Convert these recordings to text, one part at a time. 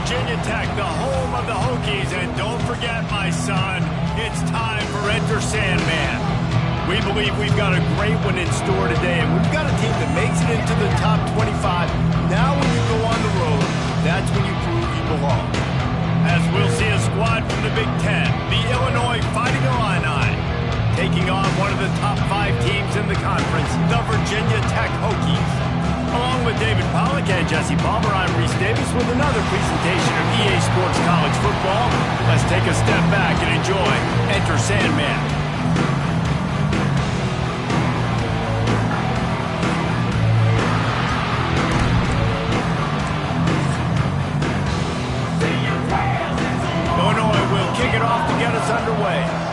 Virginia Tech, the home of the Hokies. And don't forget, my son, it's time for Enter Sandman. We believe we've got a great one in store today, and we've got a team that makes it into the top 25. Now when you go on the road, that's when you prove you belong. As we'll see a squad from the Big Ten, the Illinois Fighting Illini, taking on one of the top 5 teams in the conference, the Virginia Tech Hokies. Along with David Pollack and Jesse Palmer, I'm Reese Davis with another presentation of EA Sports College Football. Let's take a step back and enjoy Enter Sandman. Illinois will kick it off to get us underway.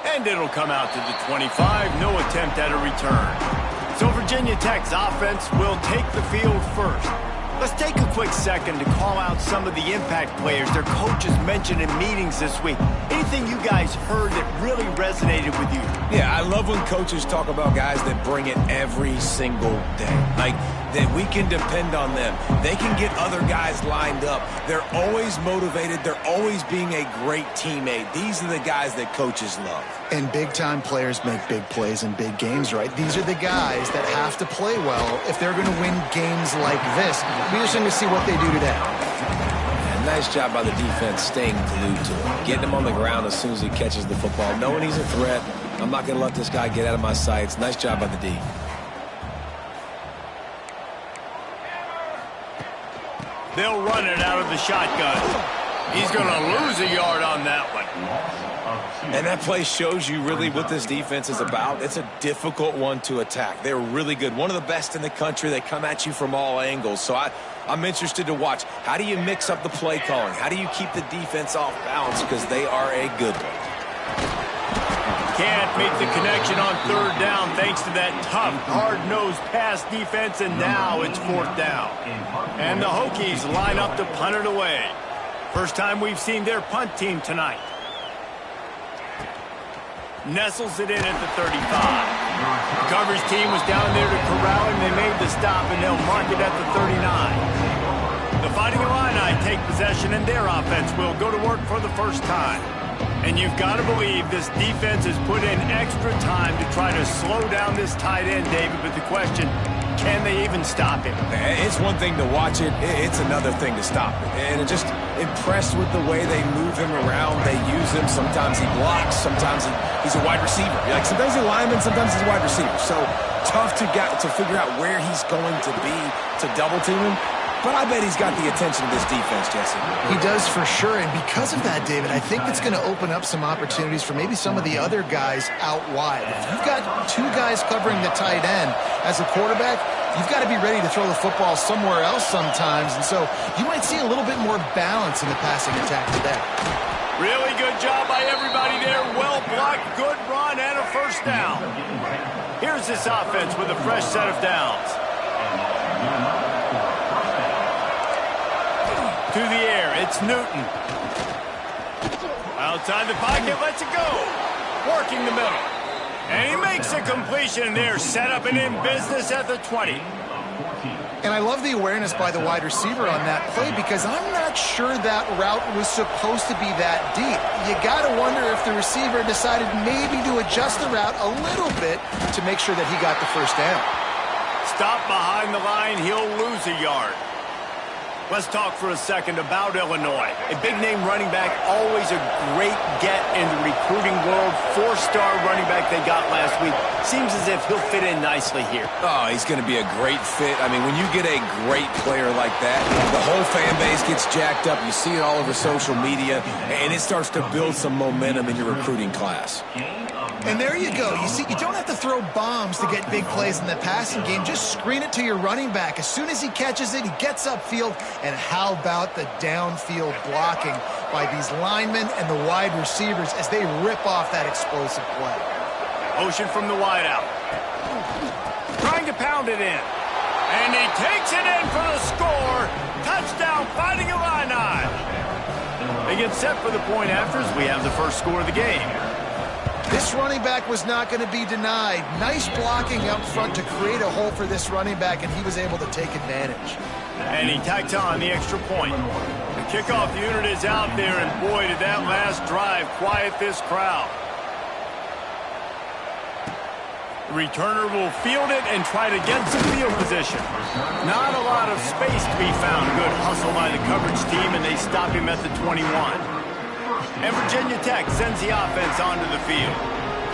And it'll come out to the 25, no attempt at a return. So Virginia Tech's offense will take the field first. Let's take a quick second to call out some of the impact players their coaches mentioned in meetings this week. Anything you guys heard that really resonated with you? Yeah, I love when coaches talk about guys that bring it every single day. Like, that we can depend on them. They can get other guys lined up. They're always motivated. They're always being a great teammate. These are the guys that coaches love. And big-time players make big plays in big games, right? These are the guys that have to play well if they're going to win games like this. We're just going to see what they do today. And nice job by the defense staying glued to him. Getting him on the ground as soon as he catches the football. Knowing he's a threat. I'm not going to let this guy get out of my sights. Nice job by the D. They'll run it out of the shotgun. He's going to lose a yard on that one. And that play shows you really what this defense is about. It's a difficult one to attack. They're really good. One of the best in the country. They come at you from all angles. So I'm interested to watch. How do you mix up the play calling? How do you keep the defense off balance? Because they are a good one. Can't make the connection on third down thanks to that tough, hard-nosed pass defense, and now it's fourth down. And the Hokies line up to punt it away. First time we've seen their punt team tonight. Nestles it in at the 35. The coverage team was down there to corral him. They made the stop, and they'll mark it at the 39. The Fighting Illini take possession, and their offense will go to work for the first time. And you've got to believe this defense has put in extra time to try to slow down this tight end, David. But the question, can they even stop him? It's one thing to watch it. It's another thing to stop it. And I'm just impressed with the way they move him around. They use him. Sometimes he blocks. Sometimes he's a wide receiver. Like, sometimes he's a lineman. Sometimes he's a wide receiver. So tough to figure out where he's going to be to double team him. But I bet he's got the attention of this defense, Jesse. He does for sure, and because of that, David, I think it's going to open up some opportunities for maybe some of the other guys out wide. If you've got 2 guys covering the tight end as a quarterback, you've got to be ready to throw the football somewhere else sometimes, and so you might see a little bit more balance in the passing attack today. Really good job by everybody there. Well blocked, good run, and a first down. Here's this offense with a fresh set of downs. To the air, it's Newton. Outside the pocket, lets it go. Working the middle. And he makes a completion there, set up and in business at the 20. And I love the awareness by the wide receiver on that play because I'm not sure that route was supposed to be that deep. You got to wonder if the receiver decided maybe to adjust the route a little bit to make sure that he got the first down. Stop behind the line, he'll lose a yard. Let's talk for a second about Illinois. A big-name running back, always a great get in the recruiting world. 4-star running back they got last week. Seems as if he'll fit in nicely here. Oh, he's going to be a great fit. I mean, when you get a great player like that, the whole fan base gets jacked up. You see it all over social media, and it starts to build some momentum in your recruiting class. And there you go. You see, you don't have to throw bombs to get big plays in the passing game. Just screen it to your running back. As soon as he catches it, he gets upfield. And how about the downfield blocking by these linemen and the wide receivers as they rip off that explosive play. Motion from the wideout. Trying to pound it in. And he takes it in for the score. Touchdown, Fighting Illini. They get set for the point after as we have the first score of the game. This running back was not going to be denied. Nice blocking up front to create a hole for this running back, and he was able to take advantage. And he tacks on the extra point. The kickoff unit is out there, and boy, did that last drive quiet this crowd. The returner will field it and try to get some field position. Not a lot of space to be found. Good hustle by the coverage team, and they stop him at the 21. And Virginia Tech sends the offense onto the field.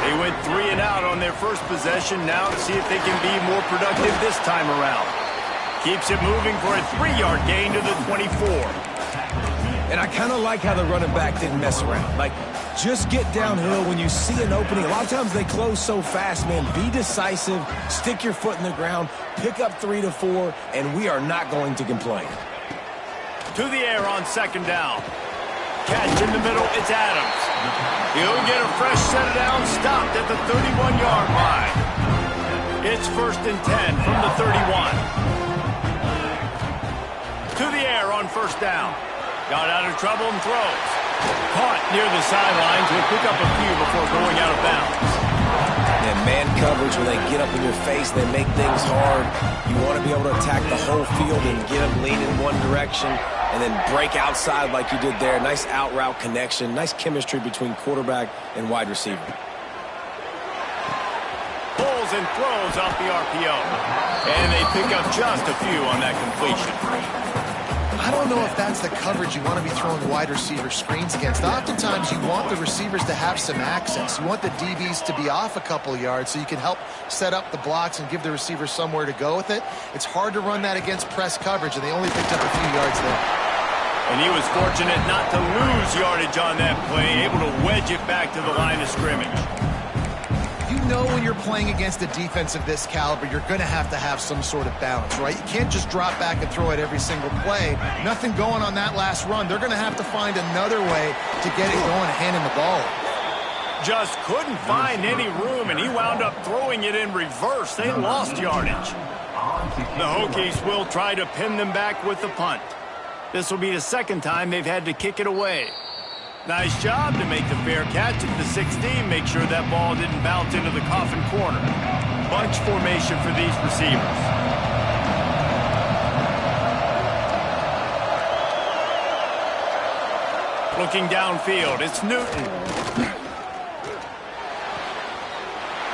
They went 3 and out on their first possession. Now to see if they can be more productive this time around. Keeps it moving for a 3-yard gain to the 24. And I kind of like how the running back didn't mess around. Like, just get downhill when you see an opening. A lot of times they close so fast, man. Be decisive, stick your foot in the ground, pick up 3 to 4, and we are not going to complain. To the air on second down. Catch in the middle, it's Adams. He'll get a fresh set of down, stopped at the 31-yard line. It's 1st and 10 from the 31. To the air on first down. Got out of trouble and throws. Caught near the sidelines. Will pick up a few before going out of bounds. And man coverage, when they get up in your face, they make things hard. You want to be able to attack the whole field and get them leaning one direction and then break outside like you did there. Nice out route connection. Nice chemistry between quarterback and wide receiver. Pulls and throws off the RPO. And they pick up just a few on that completion. I don't know if that's the coverage you want to be throwing wide receiver screens against. Oftentimes, you want the receivers to have some access. You want the DBs to be off a couple yards so you can help set up the blocks and give the receivers somewhere to go with it. It's hard to run that against press coverage, and they only picked up a few yards there. And he was fortunate not to lose yardage on that play, able to wedge it back to the line of scrimmage. You know when you're playing against a defense of this caliber, you're going to have some sort of balance, right? You can't just drop back and throw it every single play. Nothing going on that last run. They're going to have to find another way to get it going and hand him the ball. Just couldn't find any room, and he wound up throwing it in reverse. They lost yardage. The Hokies will try to pin them back with the punt. This will be the second time they've had to kick it away. Nice job to make the fair catch at the 16. Make sure that ball didn't bounce into the coffin corner. Bunch formation for these receivers. Looking downfield, it's Newton.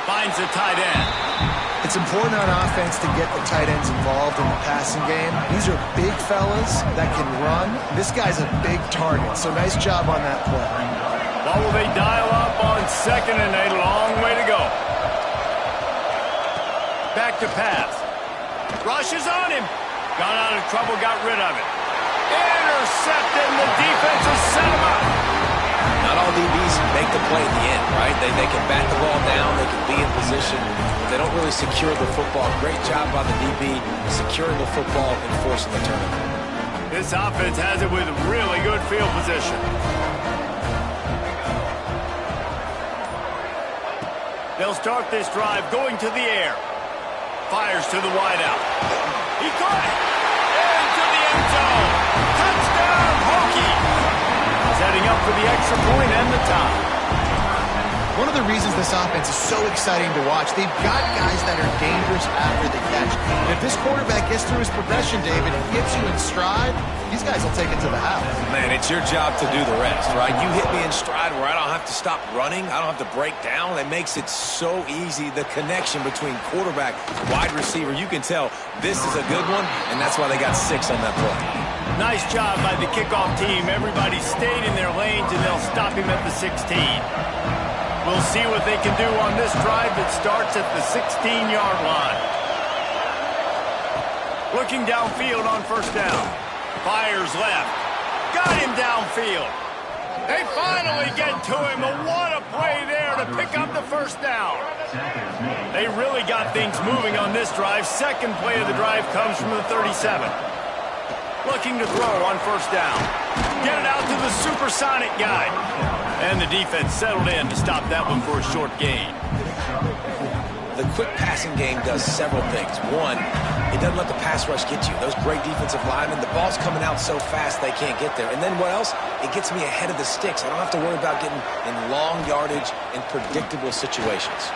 Finds the tight end. It's important on offense to get the tight ends involved in the passing game. These are big fellas that can run. This guy's a big target, so nice job on that play. Well, will they dial up on second and a long way to go? Back to pass. Rush is on him. Got out of trouble, got rid of it. Intercepted, and the defense has set him up. Not all DBs make the play at the end, right? They can bat the ball down, they can be in position. They don't really secure the football. Great job by the DB securing the football and forcing the turnover. This offense has it with really good field position. They'll start this drive going to the air. Fires to the wideout. He caught it. Into the end zone. Touchdown, Hokies. Setting up for the extra point and the tie. One of the reasons this offense is so exciting to watch, they've got guys that are dangerous after the catch. And if this quarterback gets through his progression, David, and gets you in stride, these guys will take it to the house. Man, it's your job to do the rest, right? You hit me in stride where I don't have to stop running. I don't have to break down. That makes it so easy. The connection between quarterback, wide receiver, you can tell this is a good one, and that's why they got 6 on that play. Nice job by the kickoff team. Everybody stayed in their lanes, and they'll stop him at the 16. We'll see what they can do on this drive that starts at the 16-yard line. Looking downfield on first down. Fires left. Got him downfield. They finally get to him. What a play there to pick up the first down. They really got things moving on this drive. Second play of the drive comes from the 37. Looking to throw on first down. Get it out to the supersonic guy. And the defense settled in to stop that one for a short gain. The quick passing game does several things. One, it doesn't let the pass rush get you. Those great defensive linemen, the ball's coming out so fast they can't get there. And then what else? It gets me ahead of the sticks. I don't have to worry about getting in long yardage and predictable situations.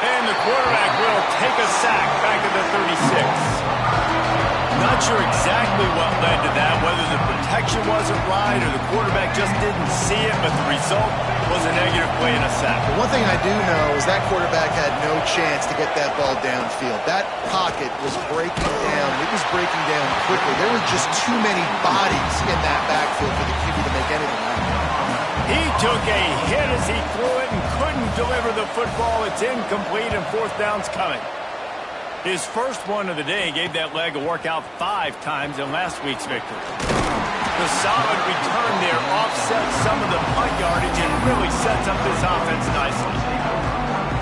And the quarterback will take a sack back at the 36. Not sure exactly what led to that, whether the protection wasn't right or the quarterback just didn't see it, but the result was a negative play and a sack. But one thing I do know is that quarterback had no chance to get that ball downfield. That pocket was breaking down. It was breaking down quickly. There were just too many bodies in that backfield for the QB to make anything happen. He took a hit as he threw it and couldn't deliver the football. It's incomplete and fourth down's coming. His first one of the day gave that leg a workout 5 times in last week's victory. The solid return there offsets some of the punt yardage and really sets up this offense nicely.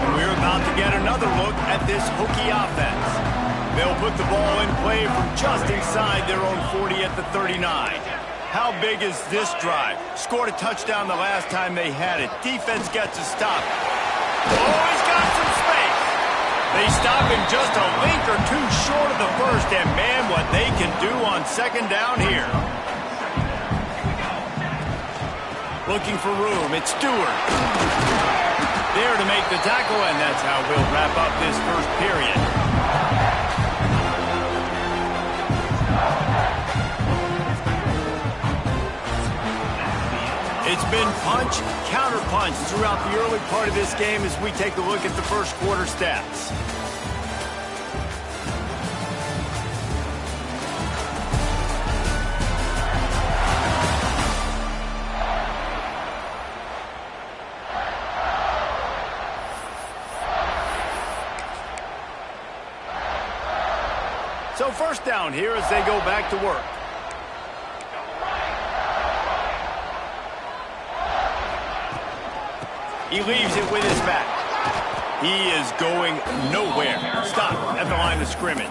And we're about to get another look at this Hokie offense. They'll put the ball in play from just inside their own 40 at the 39. How big is this drive? Scored a touchdown the last time they had it. Defense gets a stop. Oh, he's got some space. They stop him just a link or two short of the first, and man, what they can do on second down here. Looking for room, it's Stewart. There to make the tackle, and that's how we'll wrap up this first period. It's been punch, counter-punch throughout the early part of this game as we take a look at the first quarter stats. So first down here as they go back to work. He leaves it with his back. He is going nowhere. Stop at the line of scrimmage.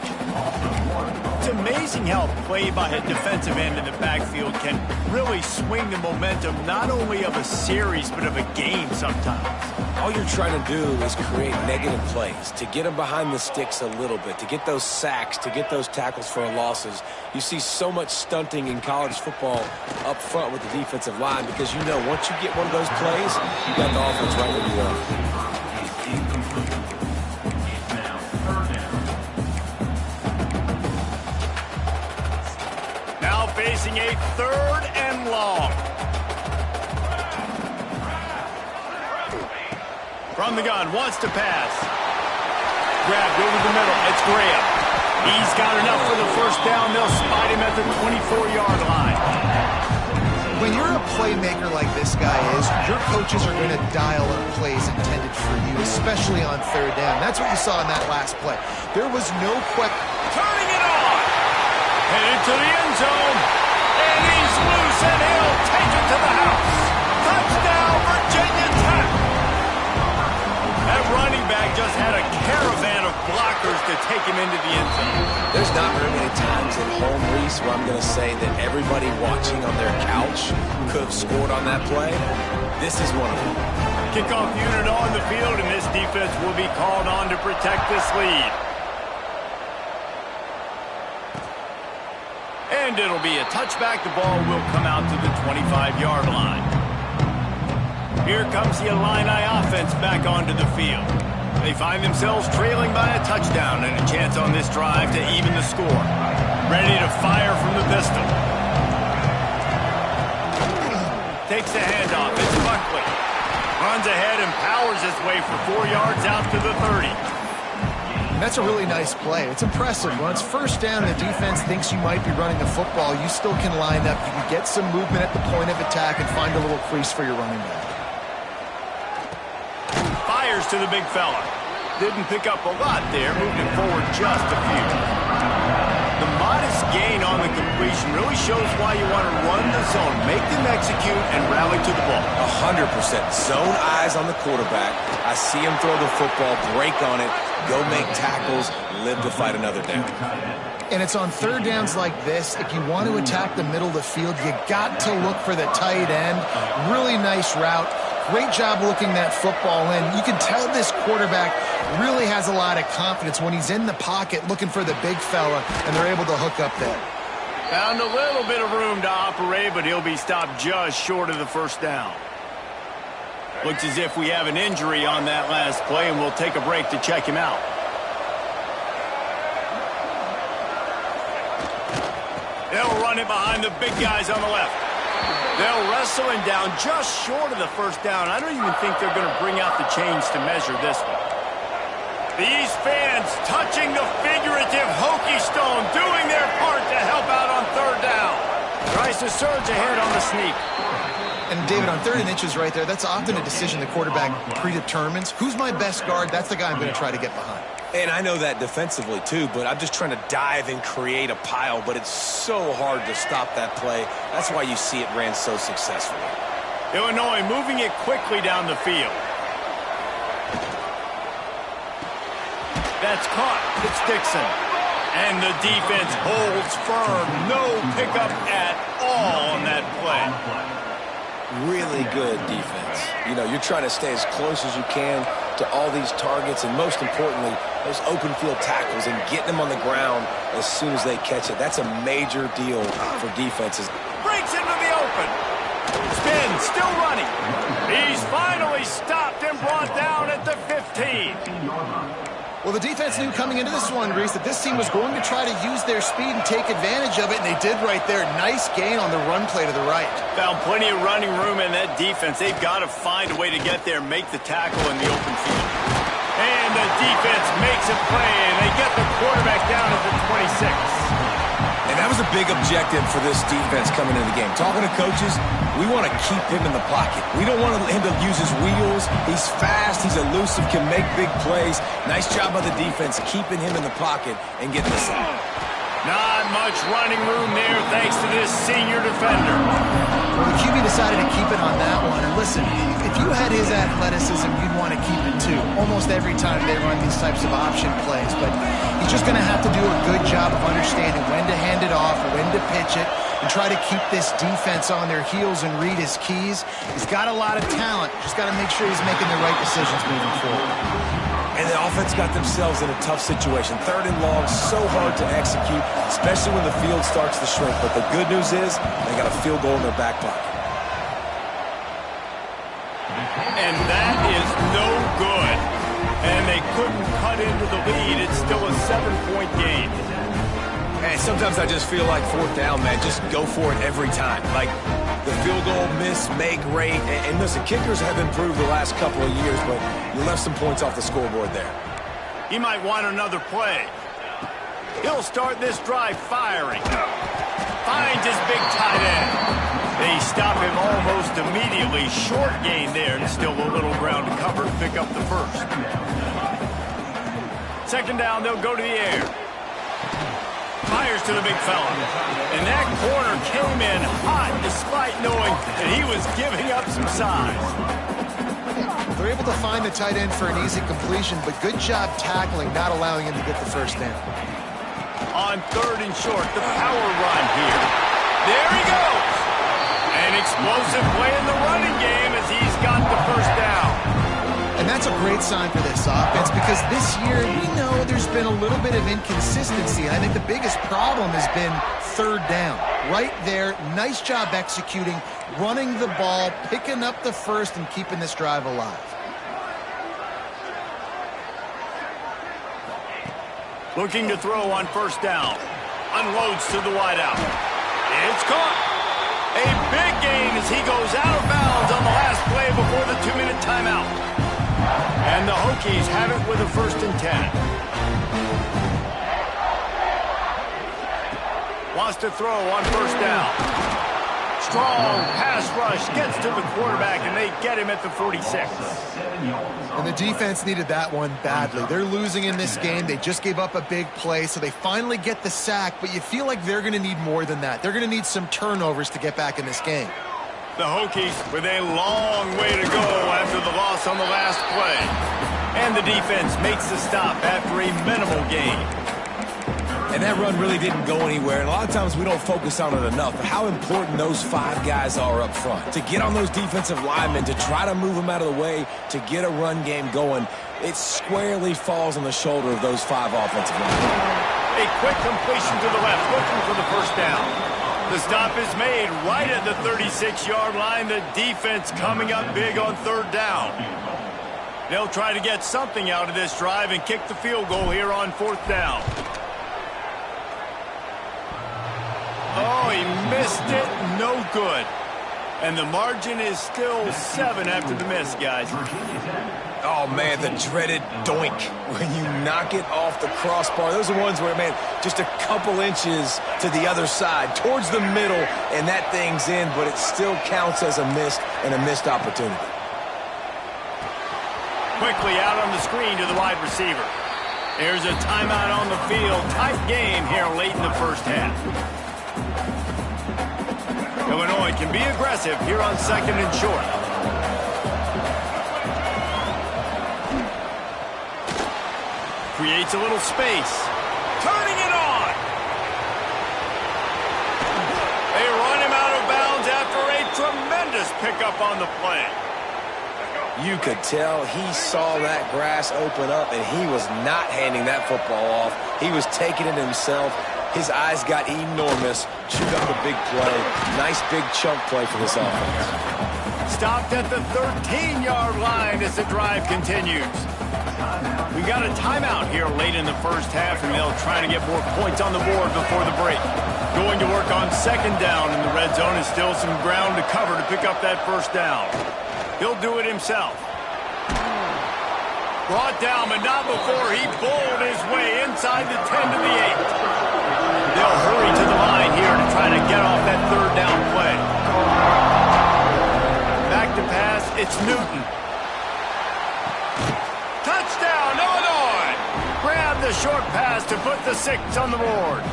It's amazing how play by a defensive end in the backfield can really swing the momentum not only of a series but of a game sometimes. All you're trying to do is create negative plays, to get them behind the sticks a little bit, to get those sacks, to get those tackles for losses. You see so much stunting in college football up front with the defensive line because you know once you get one of those plays, you got the offense right where you want. Now facing a third and long. From the gun, wants to pass. Grabbed over the middle. It's Graham. He's got enough for the first down. They'll spot him at the 24-yard line. When you're a playmaker like this guy is, your coaches are going to dial up plays intended for you, especially on third down. That's what you saw in that last play. There was no question. Turning it on. Headed to the end zone. And he's loose, and he'll take it to the house. Touchdown, Virginia Tech. That running back just had a caravan of blockers to take him into the end zone. There's not very many times at home, Reese, where I'm going to say that everybody watching on their couch could have scored on that play. This is one of them. Kickoff unit on the field, and this defense will be called on to protect this lead. And it'll be a touchback. The ball will come out to the 25-yard line. Here comes the Illini offense back onto the field. They find themselves trailing by a touchdown and a chance on this drive to even the score. Ready to fire from the pistol. Takes the handoff. It's Buckley. Runs ahead and powers his way for 4 yards out to the 30. And that's a really nice play. It's impressive. When it's first down and the defense thinks you might be running the football, you still can line up. You can get some movement at the point of attack and find a little crease for your running back. Fires to the big fella. Didn't pick up a lot there, moved him forward just a few. The modest gain on the completion really shows why you want to run the zone, make them execute, and rally to the ball. 100%. Zone eyes on the quarterback. I see him throw the football, break on it, go make tackles, live to fight another down. And it's on third downs like this. If you want to attack the middle of the field, you got to look for the tight end. Really nice route. Great job looking that football in. You can tell this quarterback really has a lot of confidence when he's in the pocket looking for the big fella, and they're able to hook up there. Found a little bit of room to operate, but he'll be stopped just short of the first down. Looks as if we have an injury on that last play, and we'll take a break to check him out. They'll run it behind the big guys on the left. They'll wrestle him down just short of the first down. I don't even think they're going to bring out the chains to measure this one. These fans touching the figurative Hokie stone, doing their part to help out on third down. Tries to surge ahead on the sneak. And David, on 3rd and inches right there, that's often a decision the quarterback predetermines. Who's my best guard? That's the guy I'm going to try to get behind. And I know that defensively, too, but I'm just trying to dive and create a pile, but it's so hard to stop that play. That's why you see it ran so successfully. Illinois moving it quickly down the field. That's caught. It's Dixon. And the defense holds firm. No pickup at all on that play. Really good defense. You know, you're trying to stay as close as you can to all these targets, and most importantly, those open field tackles and getting them on the ground as soon as they catch it. That's a major deal for defenses. Breaks into the open. Spin, still running. He's finally stopped and brought down at the 15. Well, the defense knew coming into this one, Reese, that this team was going to try to use their speed and take advantage of it, and they did right there. Nice gain on the run play to the right. Found plenty of running room in that defense. They've got to find a way to get there, make the tackle in the open field. And the defense makes a play, and they get the quarterback down at the 26. And that was a big objective for this defense coming into the game. Talking to coaches, we want to keep him in the pocket. We don't want him to use his wheels. He's fast. He's elusive, can make big plays. Nice job by the defense keeping him in the pocket and getting the sack. Not much running room there thanks to this senior defender. Well, the QB decided to keep it on that one. And listen, if you had his athleticism, you'd want to keep it too. Almost every time they run these types of option plays. But he's just going to have to do a good job of understanding when to hand it off, when to pitch it, and try to keep this defense on their heels and read his keys. He's got a lot of talent. Just got to make sure he's making the right decisions moving forward. And the offense got themselves in a tough situation. 3rd and long, so hard to execute, especially when the field starts to shrink. But the good news is they got a field goal in their back pocket. And that is no good. And they couldn't cut into the lead. It's still a 7-point game. Hey, sometimes I just feel like 4th down, man. Just go for it every time. Like the field goal miss, make rate. And listen, kickers have improved the last couple of years, but you left some points off the scoreboard there. He might want another play. He'll start this drive firing. Finds his big tight end. They stop him almost immediately. Short gain there, and still a little ground to cover to pick up the first. 2nd down, they'll go to the air. Fires to the big fella. And that corner came in hot despite knowing that he was giving up some size. They're able to find the tight end for an easy completion, but good job tackling, not allowing him to get the first down. On 3rd and short, the power run here. There he goes. An explosive play in the running game as he's got the first down. And that's a great sign for this offense because this year we know there's been a little bit of inconsistency. I think the biggest problem has been 3rd down. Right there, nice job executing, running the ball, picking up the first, and keeping this drive alive. Looking to throw on 1st down. Unloads to the wideout. It's caught. A big gain as he goes out of bounds on the last play before the 2-minute timeout. And the Hokies have it with a 1st and 10. Wants to throw on 1st down. Strong pass rush gets to the quarterback, and they get him at the 46. And the defense needed that one badly. They're losing in this game. They just gave up a big play, so they finally get the sack, but you feel like they're going to need more than that. They're going to need some turnovers to get back in this game. The Hokies with a long way to go after the loss on the last play. And the defense makes the stop after a minimal gain. And that run really didn't go anywhere. And a lot of times we don't focus on it enough. But how important those 5 guys are up front. To get on those defensive linemen, to try to move them out of the way, to get a run game going, it squarely falls on the shoulder of those 5 offensive linemen. A quick completion to the left, looking for the first down. The stop is made right at the 36-yard line. The defense coming up big on third down. They'll try to get something out of this drive and kick the field goal here on fourth down. Oh, he missed it. No good. And the margin is still 7 after the miss, guys. Oh, man, the dreaded doink when you knock it off the crossbar. Those are ones where, man, just a couple inches to the other side, towards the middle, and that thing's in, but it still counts as a missed opportunity. Quickly out on the screen to the wide receiver. There's a timeout on the field. Tight game here late in the first half. Illinois can be aggressive here on second and short. Creates a little space. Turning it on. They run him out of bounds after a tremendous pickup on the play. You could tell he saw that grass open up, and he was not handing that football off. He was taking it himself. His eyes got enormous. Chewed up a big play. Nice big chunk play for this offense. Stopped at the 13-yard line as the drive continues. We got a timeout here late in the first half, and they'll try to get more points on the board before the break. Going to work on second down in the red zone, and still some ground to cover to pick up that first down. He'll do it himself. Brought down, but not before he bowled his way inside the 10 to the 8. They'll hurry to the line here to try to get off that third down play. Back to pass, it's Newton. Touchdown, Illinois! Grab the short pass to put the 6 on the board.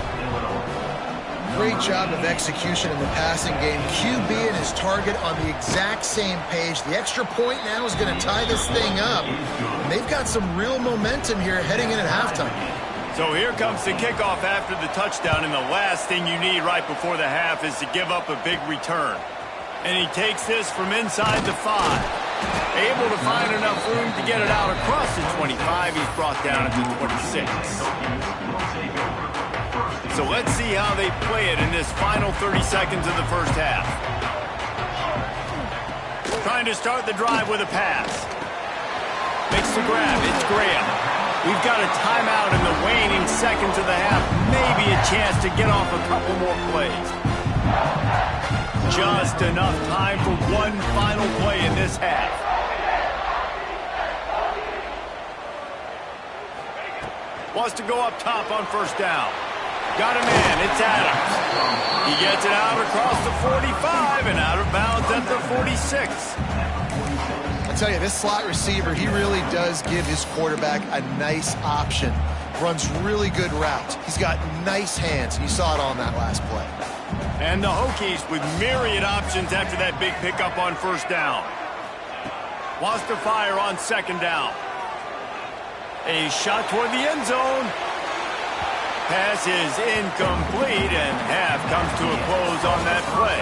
Great job of execution in the passing game. QB and his target on the exact same page. The extra point now is going to tie this thing up. And they've got some real momentum here heading in at halftime. So here comes the kickoff after the touchdown, and the last thing you need right before the half is to give up a big return. And he takes this from inside the 5. Able to find enough room to get it out across the 25. He's brought down at the 26. So let's see how they play it in this final 30 seconds of the first half. Trying to start the drive with a pass. Makes the grab. It's Graham. We've got a timeout in the waning seconds of the half. Maybe a chance to get off a couple more plays. Just enough time for one final play in this half. Wants to go up top on first down. Got a man, it's Adams. He gets it out across the 45 and out of bounds at the 46. I tell you, this slot receiver, he really does give his quarterback a nice option. Runs really good routes. He's got nice hands, and you saw it on that last play. And the Hokies with myriad options after that big pickup on first down. Wants to fire on second down. A shot toward the end zone. Pass is incomplete, and half comes to a close on that play.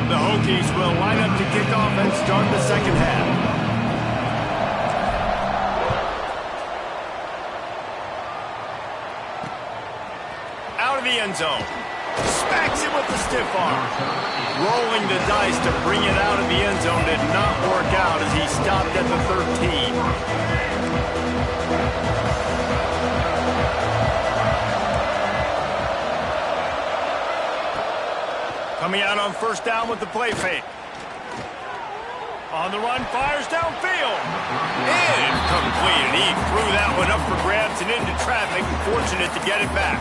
The Hokies will line up to kick off and start the second half. Out of the end zone. Smacks it with the stiff arm. Rolling the dice to bring it out of the end zone did not work out as he stopped at the 13. Coming out on first down with the play fake. On the run, fires downfield. Incomplete, and he threw that one up for grabs and into traffic. Fortunate to get it back.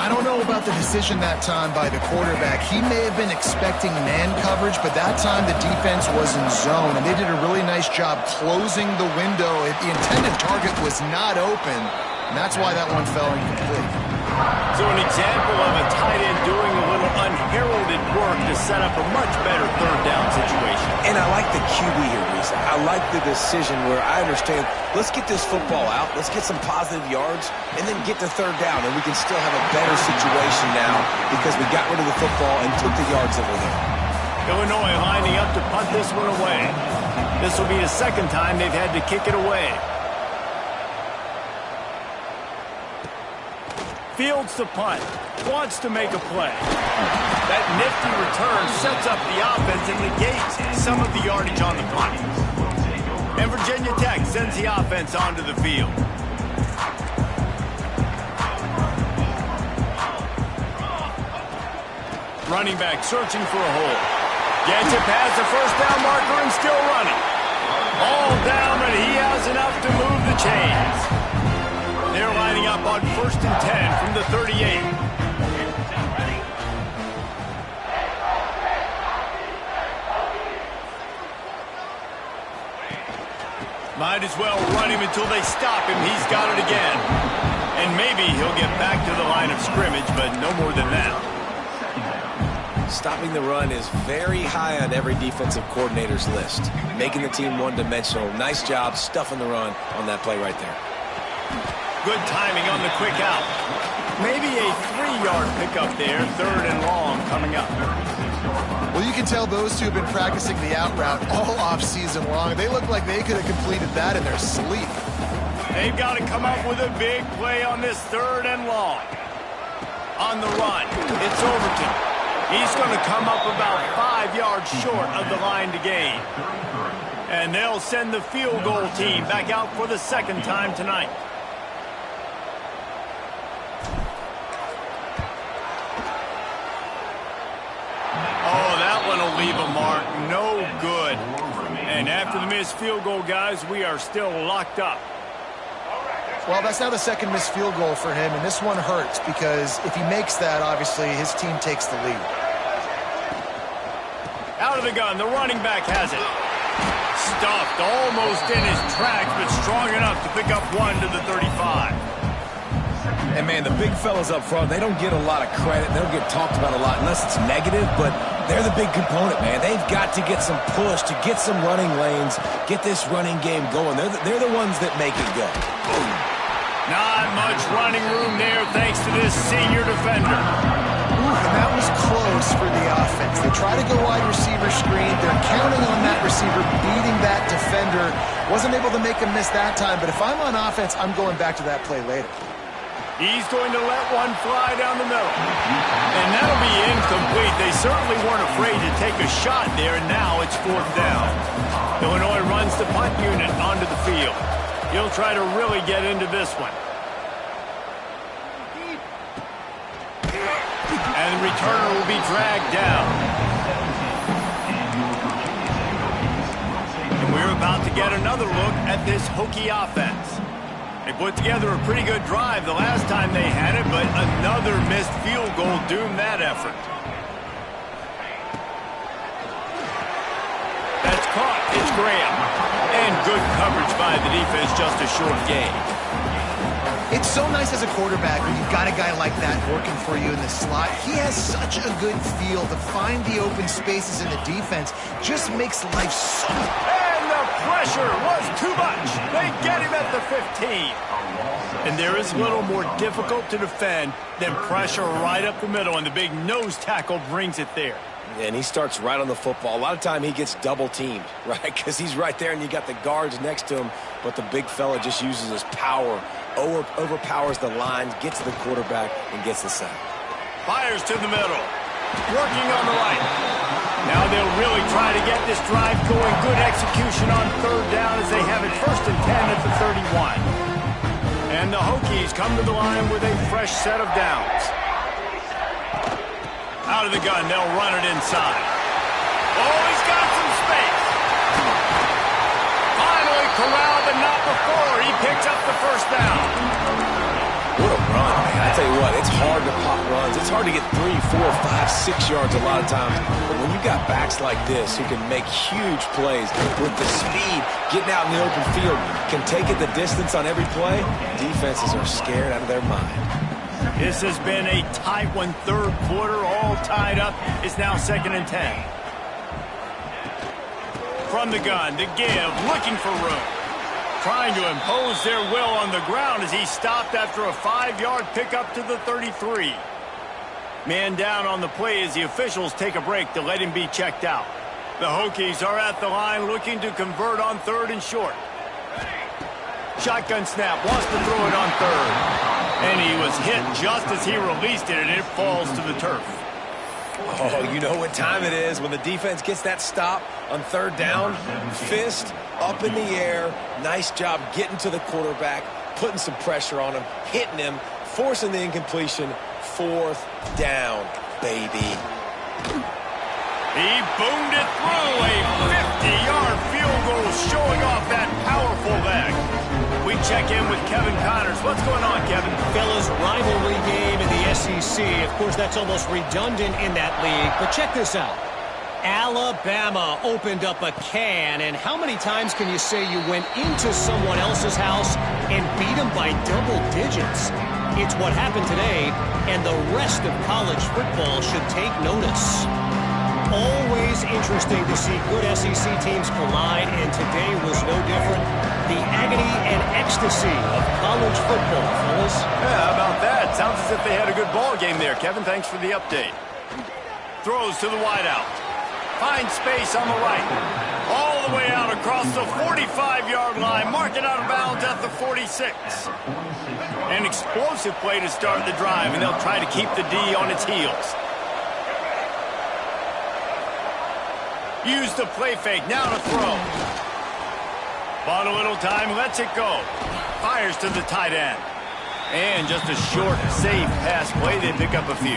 I don't know about the decision that time by the quarterback. He may have been expecting man coverage, but that time the defense was in zone, and they did a really nice job closing the window. The intended target was not open, and that's why that one fell incomplete. So an example of a tight end doing a little unheralded work to set up a much better third down situation. And I like the QB here, Reese. I like the decision where I understand, let's get this football out, let's get some positive yards, and then get to third down, and we can still have a better situation now because we got rid of the football and took the yards that were there. Illinois lining up to punt this one away. This will be the second time they've had to kick it away. Fields the punt. Wants to make a play. That nifty return sets up the offense and negates some of the yardage on the punt. And Virginia Tech sends the offense onto the field. Running back searching for a hole. Gets it past the first down marker and still running. All down, but he has enough to move the chains. They're lining up on 1st and 10 from the 38. Might as well run him until they stop him. He's got it again. And maybe he'll get back to the line of scrimmage, but no more than that. Stopping the run is very high on every defensive coordinator's list. Making the team one-dimensional. Nice job stuffing the run on that play right there. Good timing on the quick out. Maybe a 3-yard pickup there. 3rd and long coming up. Well, you can tell those two have been practicing the out route all off-season long. They look like they could have completed that in their sleep. They've got to come up with a big play on this 3rd and long. On the run, it's Overton. He's going to come up about 5 yards short of the line to gain. And they'll send the field goal team back out for the second time tonight. Oh, that one will leave a mark. No good. And after the missed field goal, guys, we are still locked up. Well, that's now the second missed field goal for him, and this one hurts because if he makes that, obviously, his team takes the lead. Out of the gun, the running back has it. Stuffed almost in his tracks, but strong enough to pick up one to the 35. And, man, the big fellas up front, they don't get a lot of credit. They don't get talked about a lot unless it's negative, but they're the big component, man. They've got to get some push, to get some running lanes, get this running game going. They're the ones that make it go. Boom. Not much running room there thanks to this senior defender. And that was close for the offense. They try to go wide receiver screen. They're counting on that receiver beating that defender. Wasn't able to make him miss that time, but if I'm on offense, I'm going back to that play later. He's going to let one fly down the middle. And that'll be incomplete. They certainly weren't afraid to take a shot there, and now it's 4th down. Illinois runs the punt unit onto the field. He'll try to really get into this one. And the returner will be dragged down. And we're about to get another look at this Hokie offense. They put together a pretty good drive the last time they had it, but another missed field goal doomed that effort. That's caught. It's Graham. And good coverage by the defense, just a short gain. It's so nice as a quarterback when you've got a guy like that working for you in the slot. He has such a good feel to find the open spaces in the defense. Just makes life so... And the pressure was too much. They get him at the 15. And there is little more difficult to defend than pressure right up the middle, and the big nose tackle brings it there. And he starts right on the football. A lot of time he gets double-teamed, right? Because he's right there and you got the guards next to him, but the big fella just uses his power, overpowers the line, gets to the quarterback, and gets the sack. Fires to the middle. Working on the right. Now they'll really try to get this drive going. Good execution on 3rd down as they have it 1st and 10 at the 31. And the Hokies come to the line with a fresh set of downs. Out of the gun, they'll run it inside. Oh, he's got some space. Finally corralled, but not before. He picks up the 1st down. What a run, man. I tell you what, it's hard to pop runs. It's hard to get 3, 4, 5, 6 yards a lot of times. But when you've got backs like this who can make huge plays with the speed, getting out in the open field, can take it the distance on every play, defenses are scared out of their mind. This has been a tight one. Third quarter, all tied up. It's now 2nd and 10. From the gun, the give, looking for room. Trying to impose their will on the ground as he stopped after a 5-yard pickup to the 33. Man down on the play as the officials take a break to let him be checked out. The Hokies are at the line looking to convert on 3rd and short. Shotgun snap, wants to throw it on 3rd. And he was hit just as he released it, and it falls to the turf. Oh, you know what time it is when the defense gets that stop on 3rd down. Fist up in the air. Nice job getting to the quarterback, putting some pressure on him, hitting him, forcing the incompletion. 4th down, baby. He boomed it through a 50-yard field goal, showing off that powerful leg. We check in with Kevin Connors. What's going on, Kevin? Fellas, rivalry game in the SEC. Of course, that's almost redundant in that league. But check this out. Alabama opened up a can, and how many times can you say you went into someone else's house and beat them by double digits? It's what happened today, and the rest of college football should take notice. Always interesting to see good SEC teams collide, and today was no different. The agony and ecstasy of college football, fellas. Yeah, how about that? Sounds as if they had a good ball game there. Kevin, thanks for the update. Throws to the wideout. Finds space on the right. All the way out across the 45-yard line. Mark it out of bounds at the 46. An explosive play to start the drive, and they'll try to keep the D on its heels. Use the play fake. Now to throw. Bought a little time. Lets it go. Fires to the tight end. And just a short, safe pass play. They pick up a few.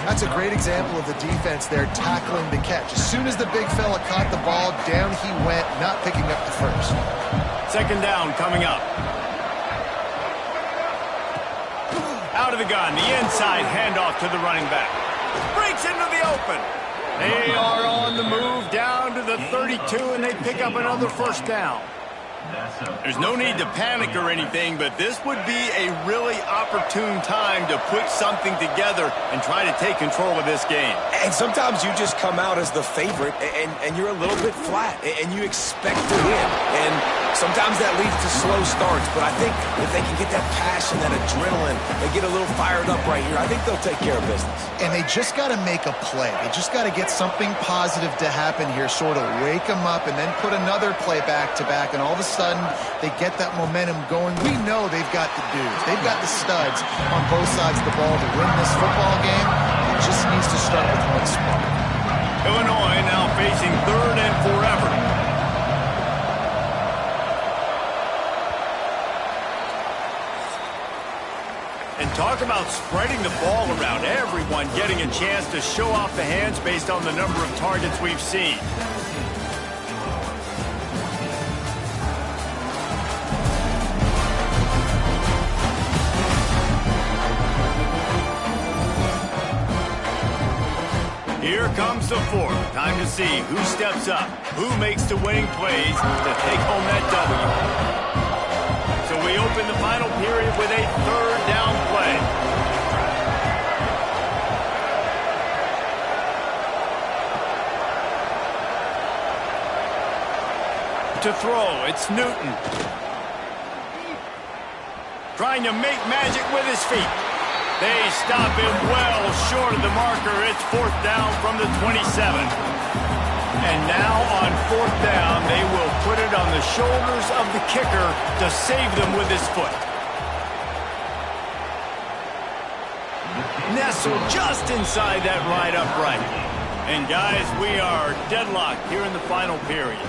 That's a great example of the defense there tackling the catch. As soon as the big fella caught the ball, down he went, not picking up the first. 2nd down coming up. Out of the gun. The inside handoff to the running back. Breaks into the open. They are on the move down to the 32, and they pick up another 1st down. There's no need to panic or anything, but this would be a really opportune time to put something together and try to take control of this game. And sometimes you just come out as the favorite, and you're a little bit flat, and you expect to win. And sometimes that leads to slow starts, but I think if they can get that passion, that adrenaline, they get a little fired up right here, I think they'll take care of business. And they just got to make a play. They just got to get something positive to happen here, sort of wake them up, and then put another play back-to-back, and all of a sudden they get that momentum going. We know they've got the dudes. They've got the studs on both sides of the ball to win this football game. It just needs to start with one spark. Illinois now facing 3rd and forever. And talk about spreading the ball around. Everyone getting a chance to show off the hands based on the number of targets we've seen. Here comes the 4th. Time to see who steps up, who makes the winning plays to take home that W. So we open the final period with a 3rd down play. To throw, it's Newton. Trying to make magic with his feet. They stop him well short of the marker. It's 4th down from the 27. And now on 4th down, they will put it on the shoulders of the kicker to save them with his foot. Nestled just inside that right upright. And guys, we are deadlocked here in the final period.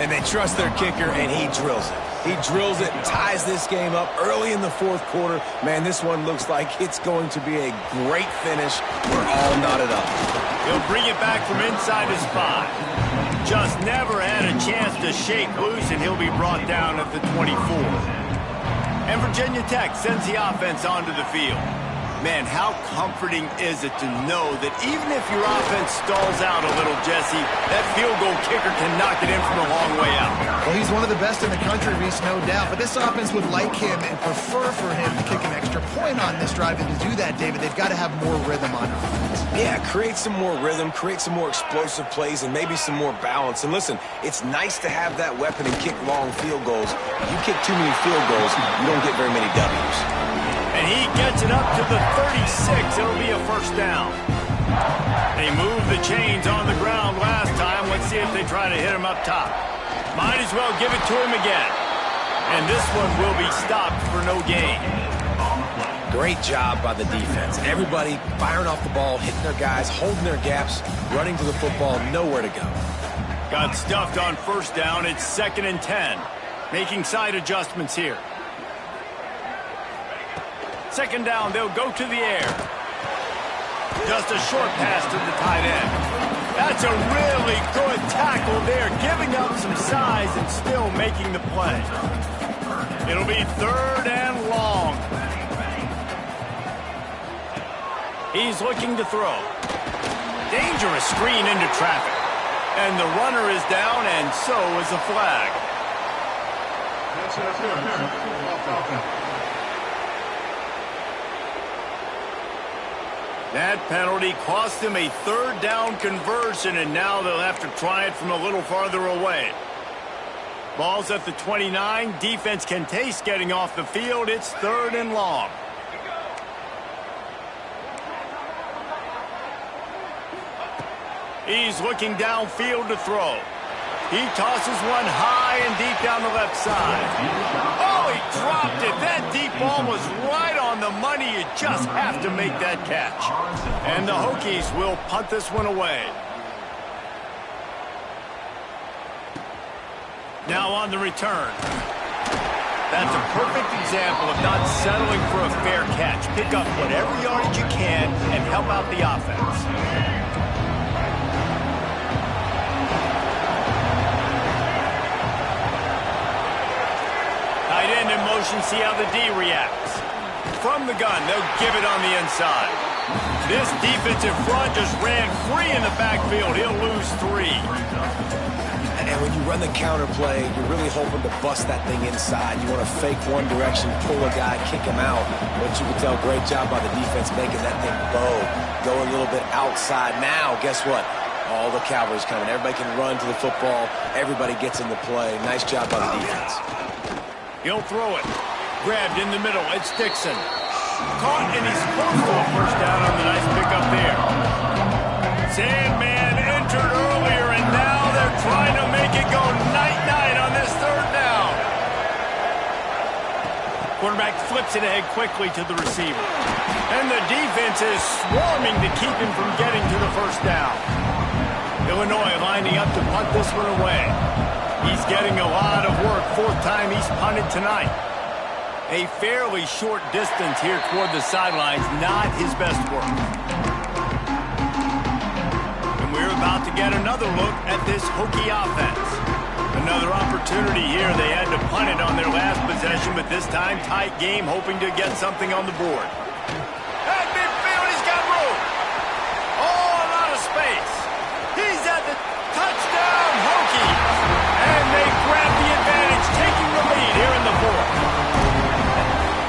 And they trust their kicker, and he drills it. He drills it and ties this game up early in the 4th quarter. Man, this one looks like it's going to be a great finish. We're all knotted up. He'll bring it back from inside his spot. Just never had a chance to shake loose, and he'll be brought down at the 24. And Virginia Tech sends the offense onto the field. Man, how comforting is it to know that even if your offense stalls out a little, Jesse, that field goal kicker can knock it in from a long way out. Well, he's one of the best in the country, Reese, no doubt. But this offense would like him and prefer for him to kick an extra point on this drive. And to do that, David, they've got to have more rhythm on offense. Yeah, create some more rhythm, create some more explosive plays, and maybe some more balance. And listen, it's nice to have that weapon and kick long field goals. If you kick too many field goals, you don't get very many W's. And he gets it up to the 36. It'll be a first down. They moved the chains on the ground last time. Let's see if they try to hit him up top. Might as well give it to him again. And this one will be stopped for no gain. Great job by the defense. Everybody firing off the ball, hitting their guys, holding their gaps, running to the football, nowhere to go. Got stuffed on first down. It's 2nd and 10. Making side adjustments here. 2nd down, they'll go to the air. Just a short pass to the tight end. That's a really good tackle there, giving up some size and still making the play. It'll be 3rd and long. He's looking to throw. Dangerous screen into traffic. And the runner is down, and so is the flag. That penalty cost him a 3rd down conversion, and now they'll have to try it from a little farther away. Ball's at the 29. Defense can taste getting off the field. It's 3rd and long. He's looking downfield to throw. He tosses one high and deep down the left side. Oh, he dropped it. That deep ball was right on the money. You just have to make that catch. And the Hokies will punt this one away. Now on the return. That's a perfect example of not settling for a fair catch. Pick up whatever yardage you can and help out the offense. Tight end in motion, see how the D reacts. From the gun, they'll give it on the inside. This defensive front just ran free in the backfield. He'll lose 3. And when you run the counter play, you're really hoping to bust that thing inside. You want to fake one direction, pull a guy, kick him out. But you can tell, great job by the defense making that thing bow, go a little bit outside. Now, guess what? All the cavalry's coming. Everybody can run to the football. Everybody gets in the play. Nice job by the defense. He'll throw it. Grabbed in the middle. It's Dixon. Caught, and he's close to a first down on the nice pickup there. Sandman entered earlier, and now they're trying to make it go night-night on this 3rd down. Quarterback flips it ahead quickly to the receiver. And the defense is swarming to keep him from getting to the first down. Illinois lining up to punt this one away. He's getting a lot of work. 4th time he's punted tonight. A fairly short distance here toward the sidelines, not his best work. And we're about to get another look at this Hokie offense. Another opportunity here. They had to punt it on their last possession, but this time tight game, hoping to get something on the board. At midfield, he's got room. Oh, a lot of space. He's at the touchdown, Hokie. And they grab the advantage, taking the lead here in the 4th.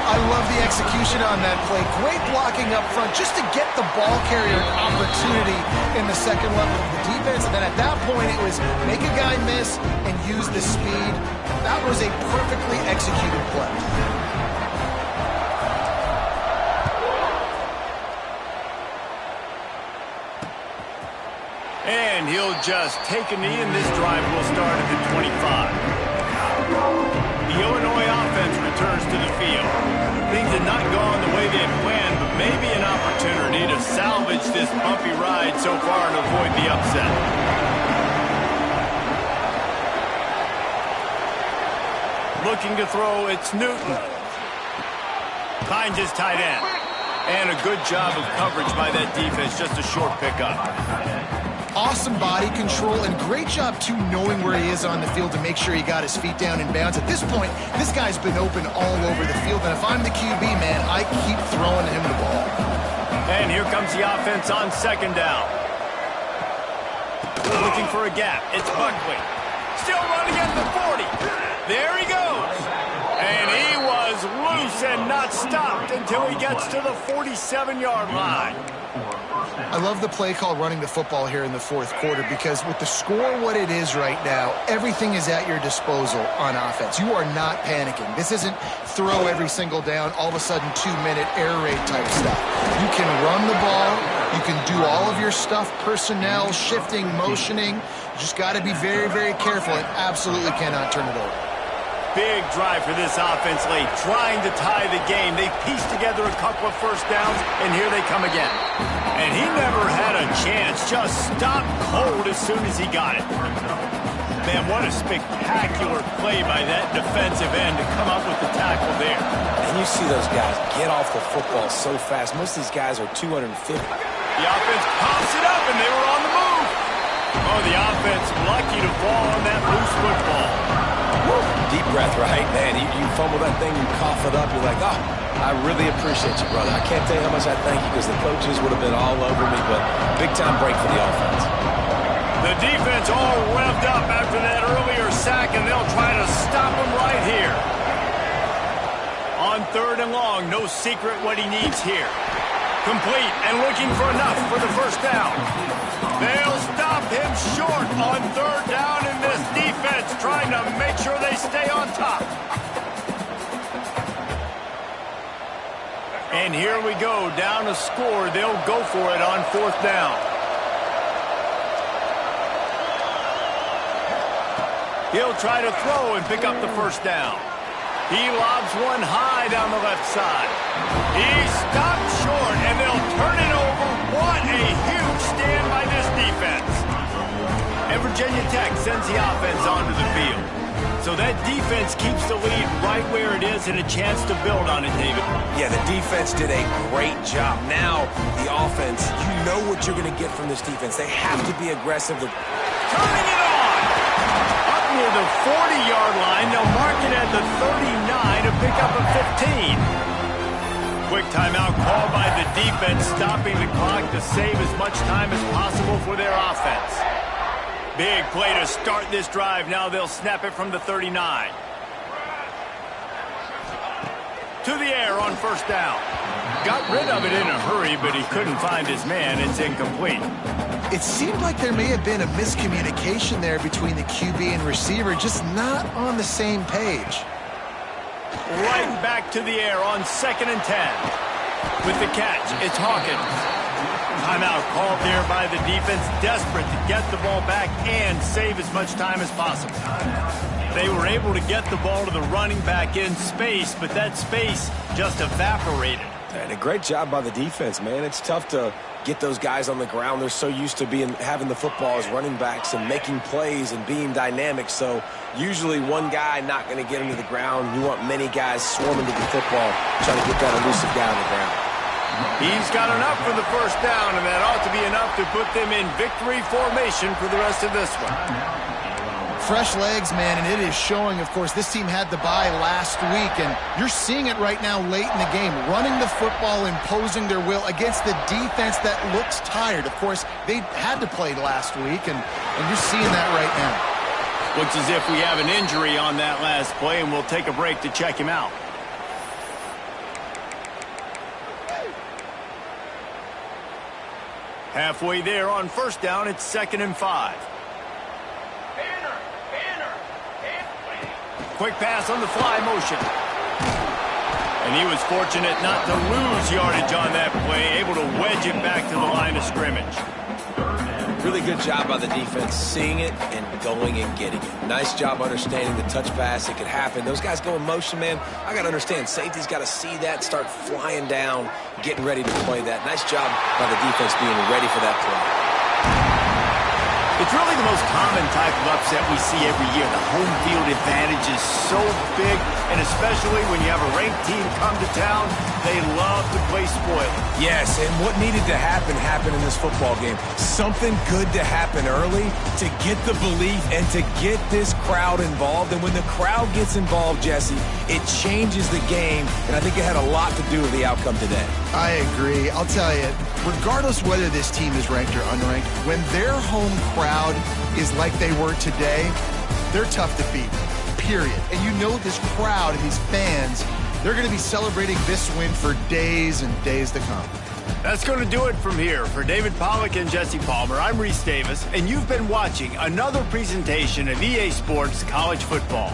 I love the execution on that play. Great blocking up front just to get the ball carrier an opportunity in the 2nd level of the defense. And then at that point, it was make a guy miss and use the speed. That was a perfectly executed play. And he'll just take a knee, and this drive will start at the 25. The Illinois offense returns to the field. Things had not gone the way they had planned, but maybe an opportunity to salvage this bumpy ride so far and avoid the upset. Looking to throw, it's Newton. Finds his tight end. And a good job of coverage by that defense, just a short pickup. Awesome body control and great job, too, knowing where he is on the field to make sure he got his feet down in bounds. At this point, this guy's been open all over the field, and if I'm the QB, man, I keep throwing him the ball. Here comes the offense on second down. Looking for a gap. It's Buckley. Still running at the 40. There he goes. And he was loose and not stopped until he gets to the 47-yard line. I love the play call running the football here in the fourth quarter because with the score what it is right now, everything is at your disposal on offense. You are not panicking. This isn't throw every single down, all of a sudden 2-minute air raid type stuff. You can run the ball. You can do all of your stuff, personnel, shifting, motioning. You just got to be very, very careful and absolutely cannot turn it over. Big drive for this offense late, trying to tie the game. They pieced together a couple of first downs, and here they come again. And he never had a chance, just stopped cold as soon as he got it. Man, what a spectacular play by that defensive end to come up with the tackle there. And you see those guys get off the football so fast. Most of these guys are 250. The offense pops it up, and they were on the move. Oh, the offense lucky to fall on that loose football. Woo. Deep breath, right? Man, you fumble that thing, you cough it up, you're like, oh, I really appreciate you, brother. I can't tell you how much I thank you because the coaches would have been all over me, but big-time break for the offense. The defense all revved up after that earlier sack, and they'll try to stop him right here. On third and long, no secret what he needs here. Complete and looking for enough for the first down. They'll stop him short on third down in this defense, trying to make sure they stay on top. And here we go, down a score. They'll go for it on fourth down. He'll try to throw and pick up the first down. He lobs one high down the left side. He stopped short, and they'll turn it over. What a huge stand by this defense. And Virginia Tech sends the offense onto the field. So that defense keeps the lead right where it is and a chance to build on it, David. Yeah, the defense did a great job. Now, the offense, you know what you're going to get from this defense. They have to be aggressive. Turning it on! Up near the 40-yard line. They'll mark it at the 39 to pick up a 15. Quick timeout called by the defense, stopping the clock to save as much time as possible for their offense. Big play to start this drive. Now they'll snap it from the 39. To the air on first down. Got rid of it in a hurry, but he couldn't find his man. It's incomplete. It seemed like there may have been a miscommunication there between the QB and receiver, just not on the same page. Right back to the air on 2nd and 10. With the catch, it's Hawkins. Timeout called there by the defense, desperate to get the ball back and save as much time as possible. They were able to get the ball to the running back in space, but that space just evaporated. And a great job by the defense, man. It's tough to get those guys on the ground. They're so used to having the football as running backs and making plays and being dynamic. So usually one guy not going to get into the ground. You want many guys swarming to the football, trying to get that elusive guy on the ground. He's got enough for the first down, and that ought to be enough to put them in victory formation for the rest of this one. Fresh legs, man, and it is showing, of course, this team had the bye last week, and you're seeing it right now late in the game, running the football, imposing their will against the defense that looks tired. Of course, they had to play last week, and you're seeing that right now. Looks as if we have an injury on that last play, and we'll take a break to check him out. Halfway there on first down, it's 2nd and 5. Quick pass on the fly motion. And he was fortunate not to lose yardage on that play, able to wedge it back to the line of scrimmage. Really good job by the defense, seeing it and going and getting it. Nice job understanding the touch pass. It could happen. Those guys go in motion, man. I got to understand, safety's got to see that, start flying down, getting ready to play that. Nice job by the defense being ready for that play. It's really the most common type of upset we see every year. The home field advantage is so big, and especially when you have a ranked team come to town, they love to play spoiler. Yes, and what needed to happen happened in this football game. Something good to happen early to get the belief and to get this crowd involved. And when the crowd gets involved, Jesse, it changes the game, and I think it had a lot to do with the outcome today. I agree. I'll tell you, regardless whether this team is ranked or unranked, when their home crowd is like they were today, they're tough to beat, period. And you know this crowd and these fans, they're going to be celebrating this win for days and days to come. That's going to do it from here. For David Pollack and Jesse Palmer, I'm Reese Davis, and you've been watching another presentation of EA Sports College Football.